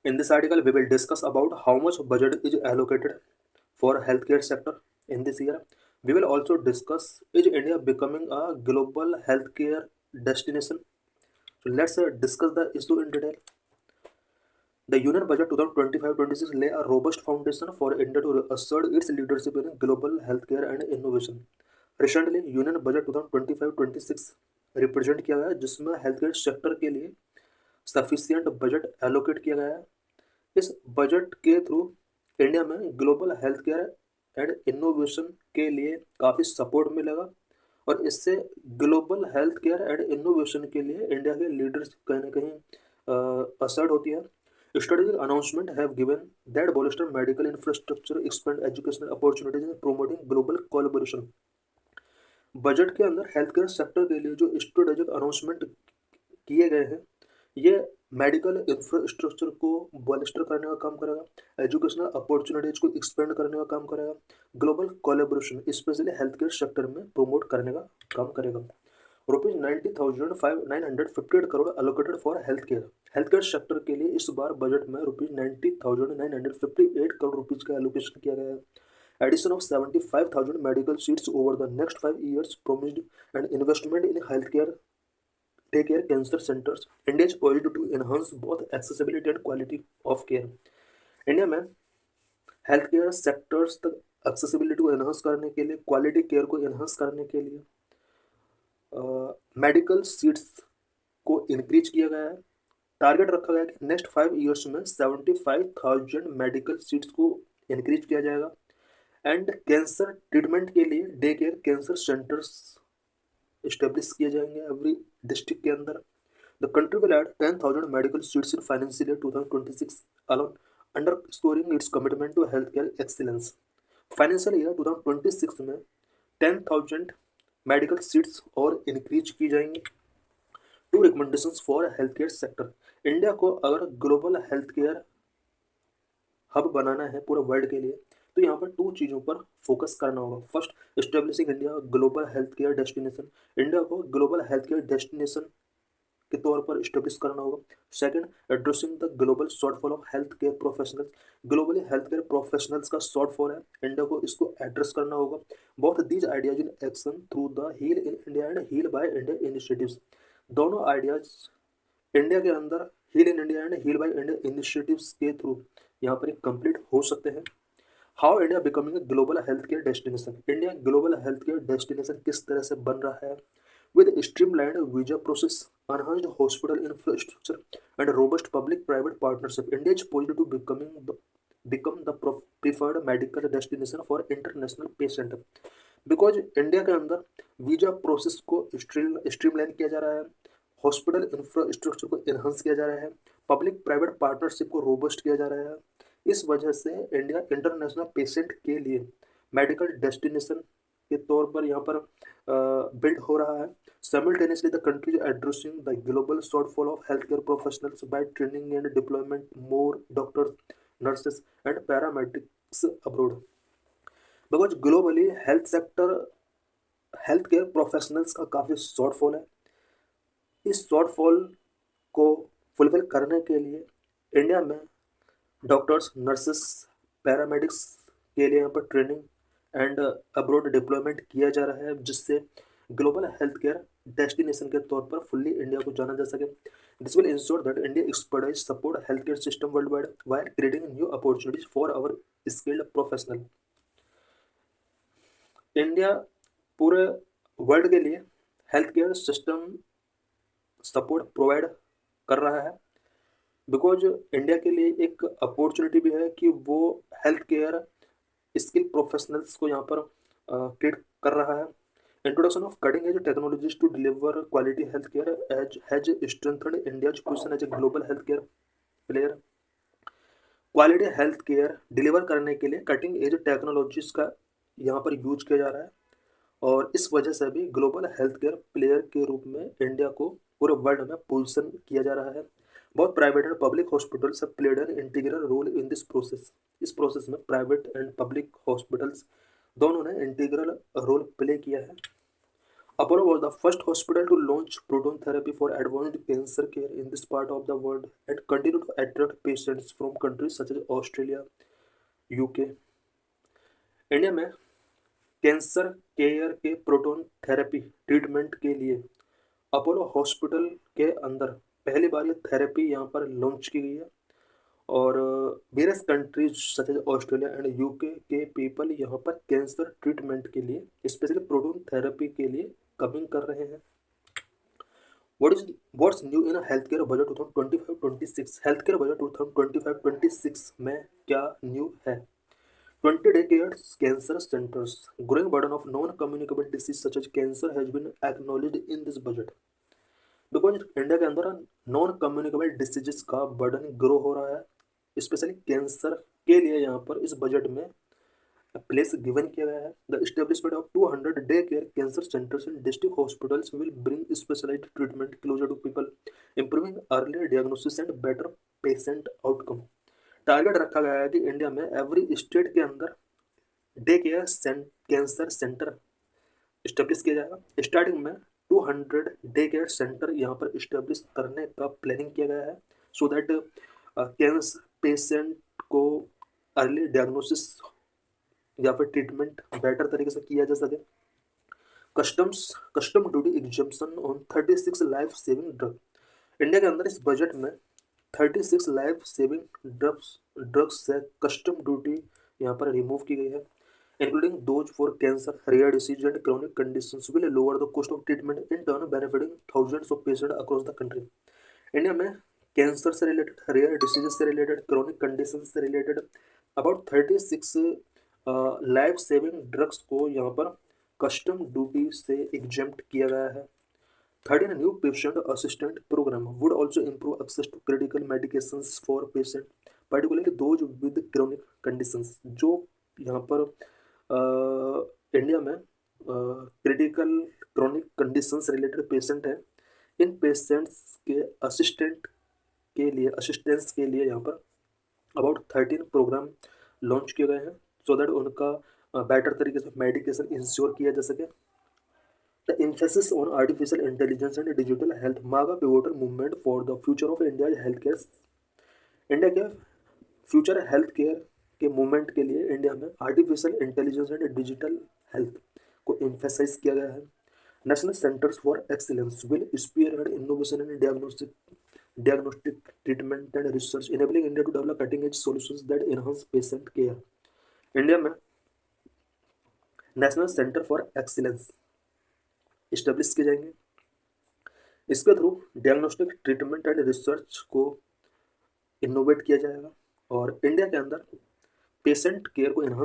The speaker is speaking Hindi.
In this article, we will discuss about how much budget is allocated for healthcare sector in this year. We will also discuss is India becoming a global healthcare destination. So let's discuss the issue in detail. The Union Budget 2025-26 lay a robust foundation for India to assert its leadership in global healthcare and innovation. Recently, Union Budget 2025-26 represent किया गया है जिसमें हेल्थकेयर सेक्टर के लिए सफिशियंट बजट एलोकेट किया गया है। इस बजट के थ्रू इंडिया में global health care and innovation के लिए काफ़ी सपोर्ट मिलेगा और इससे global health care and innovation के लिए इंडिया के लीडर्स कहीं ना कहीं असर्ट होती है। Strategic announcement have given that bolster medical infrastructure, expand educational opportunities and promoting global collaboration. Budget के अंदर हेल्थ केयर सेक्टर के लिए जो स्ट्रेटेजिक अनाउंसमेंट किए गए हैं ये मेडिकल इंफ्रास्ट्रक्चर को बॉलिस्टर करने का काम करेगा, एजुकेशनल अपॉर्चुनिटीज को एक्सपेंड करने का काम करेगा, global collaboration specially health care sector में प्रोमोट करने का काम करेगा। Rupees 90,958 crore allocated for health care sector के लिए इस बार बजट में रुपीज 90,958 करोड़ रुपीज का एलोकेशन किया गया है। Addition of 75,000 medical seats over the next 5 years promised and investment in healthcare take care cancer centers. India is poised to enhance both accessibility and quality of care. India में हेल्थ केयर सेक्टर्स तक एक्सेसिबिलिटी को एनहांस करने के लिए, क्वालिटी केयर को एनहांस करने के लिए मेडिकल सीट्स को इंक्रीज किया गया है। टारगेट रखा गया है कि नेक्स्ट 5 ईयर्स में 75,000 मेडिकल सीट्स को इंक्रीज किया जाएगा एंड कैंसर ट्रीटमेंट के लिए day care cancer centres establish किए जाएंगे एवरी डिस्ट्रिक्ट के अंदर। The country will add 10,000 medical seats in financial year 2026 alone underscoring its commitment to health care excellence. Financial year 2026 में 10,000 मेडिकल सीट्स और इंक्रीज की जाएंगी। Two recommendations for health care sector. India को अगर ग्लोबल हेल्थ केयर हब बनाना है पूरे वर्ल्ड के लिए तो यहाँ पर 2 चीज़ों पर फोकस करना होगा। First, establishing India global health care destination. India को ग्लोबल हेल्थ केयर डेस्टिनेशन के तौर पर इस्टेब्लिश करना होगा। Second, addressing the global shortfall of health care professionals. Globally health care professionals का शॉर्टफॉल है, इंडिया को इसको एड्रेस करना होगा। Both these ideas in action through the heal in India and heal by India initiatives. दोनों आइडियाज इंडिया के अंदर heal in India and heal by India initiatives के थ्रू यहाँ पर कंप्लीट हो सकते हैं। How India becoming a global health care destination. India global health care destination किस तरह से बन रहा है? With streamlined visa process, enhanced hospital infrastructure and robust public-private partnership, India is poised to become the preferred medical destination for international patient। Because India के अंदर वीजा प्रोसेस को स्ट्रीमलाइन किया जा रहा है, हॉस्पिटल इंफ्रास्ट्रक्चर को इन्हांस किया जा रहा है, पब्लिक प्राइवेट पार्टनरशिप को रोबस्ट किया जा रहा है। इस वजह से इंडिया इंटरनेशनल पेशेंट के लिए मेडिकल डेस्टिनेशन के तौर पर यहाँ पर बिल्ड हो रहा है। Simultaneously, the country is addressing the global shortfall of healthcare professionals by training and deployment more doctors, nurses, and paramedics abroad. Because globally health care professionals का काफ़ी शॉर्टफॉल है। इस शॉर्टफॉल को फुलफिल करने के लिए इंडिया में डॉक्टर्स, नर्सेस, पैरामेडिक्स के लिए यहाँ पर ट्रेनिंग एंड अब्रोड डिप्लॉयमेंट किया जा रहा है जिससे ग्लोबल हेल्थ केयर डेस्टिनेशन के तौर पर फुल्ली इंडिया को जाना जा सके। This will ensure that India expertise support health care system world wide while creating new opportunities for our skilled professional. India पूरे वर्ल्ड के लिए health care system support provide कर रहा है बिकॉज इंडिया के लिए एक अपॉर्चुनिटी भी है कि वो हेल्थ केयर स्किल प्रोफेशनल्स को यहाँ पर क्रिएट कर रहा है। Introduction of cutting-edge technologies to deliver quality healthcare has strengthened India's position as a global healthcare player। Quality health care deliver करने के लिए कटिंग एज टेक्नोलॉजीज का यहाँ पर यूज किया जा रहा है और इस वजह से भी ग्लोबल हेल्थ केयर प्लेयर के रूप में इंडिया को पूरे वर्ल्ड में पोजीशन किया जा रहा है। बहुत private and public hospitals have played an integral role in this process. इस प्रोसेस में प्राइवेट एंड पब्लिक हॉस्पिटल्स दोनों ने इंटीग्रल रोल प्ले किया है। Apollo was the first hospital to launch proton therapy for advanced cancer care in this part of the world and continue to attract patients from countries such as Australia, UK. India में कैंसर केयर के प्रोटोन थेरेपी ट्रीटमेंट के लिए अपोलो हॉस्पिटल के अंदर पहली बार ये थेरेपी यहाँ पर लॉन्च की गई है और various countries such as Australia and UK के पीपल यहाँ पर कैंसर ट्रीटमेंट के लिए स्पेशली प्रोटोन थेरेपी के लिए कमिंग कर रहे हैं। What's new in health care budget 2025-26? Health care budget 2025-26 में क्या न्यू है? 20 decades cancer centers. Growing burden of non-communicable disease such as cancer has been acknowledged in this budget. Because India के अंदर नॉन कम्युनिकेबल डिसीजेस का बर्डन ग्रो हो रहा है, स्पेशली कैंसर के लिए यहाँ पर इस बजट में प्लेस गिवन किया गया है। The establishment of 200 day care cancer centres in district hospitals will bring specialised treatment closer to people, improving early diagnosis and better patient outcome. Target रखा गया है कि इंडिया में एवरी स्टेट के अंदर day care cancer centre establish किया जाएगा। स्टार्टिंग में 200 डे केयर सेंटर यहाँ पर इस्टेब्लिश करने का प्लानिंग किया गया है सो दैट कैंसर पेशेंट को अर्ली डायग्नोसिस या फिर ट्रीटमेंट बेटर तरीके से किया जा सके। Custom duty exemption on 36 life saving drug. India के अंदर इस बजट में 36 लाइफ सेविंग ड्रग्स से कस्टम ड्यूटी यहाँ पर रिमूव की गई है, including those for cancer, rare disease and chronic conditions will lower the cost of treatment, in turn benefiting thousands of patients across the country. India में कैंसर से रिलेटेड, रेयर डिसीजेस से रिलेटेड, क्रॉनिक कंडीशन से related about 36 life saving drugs को यहाँ पर कस्टम ड्यूटी से एग्जेम्प्ट किया गया है। 13 new patient assistant programme would also improve access to critical medications for patient, particularly those with chronic conditions. जो यहाँ पर इंडिया में critical chronic conditions related patient हैं, इन पेशेंट्स के असिस्टेंस के लिए यहाँ पर अबाउट 13 प्रोग्राम लॉन्च किए गए हैं सो दैट उनका बेटर तरीके से मेडिकेशन इंश्योर किया जा सके। The emphasis on artificial intelligence and digital health mark a pivotal movement for the future of India's healthcare। India के फ्यूचर हेल्थ केयर के मूवमेंट के लिए इंडिया में artificial intelligence and digital health को एम्फेसाइज किया गया है। National centres for excellence will spearhead innovation in diagnostic treatment and research, enabling India to develop cutting edge solutions that enhance patient care। India में national centre for excellence establish किए जाएंगे, इसके through diagnostic treatment and research को इनोवेट किया जाएगा और इंडिया के अंदर पेशेंट केयर को एनहांस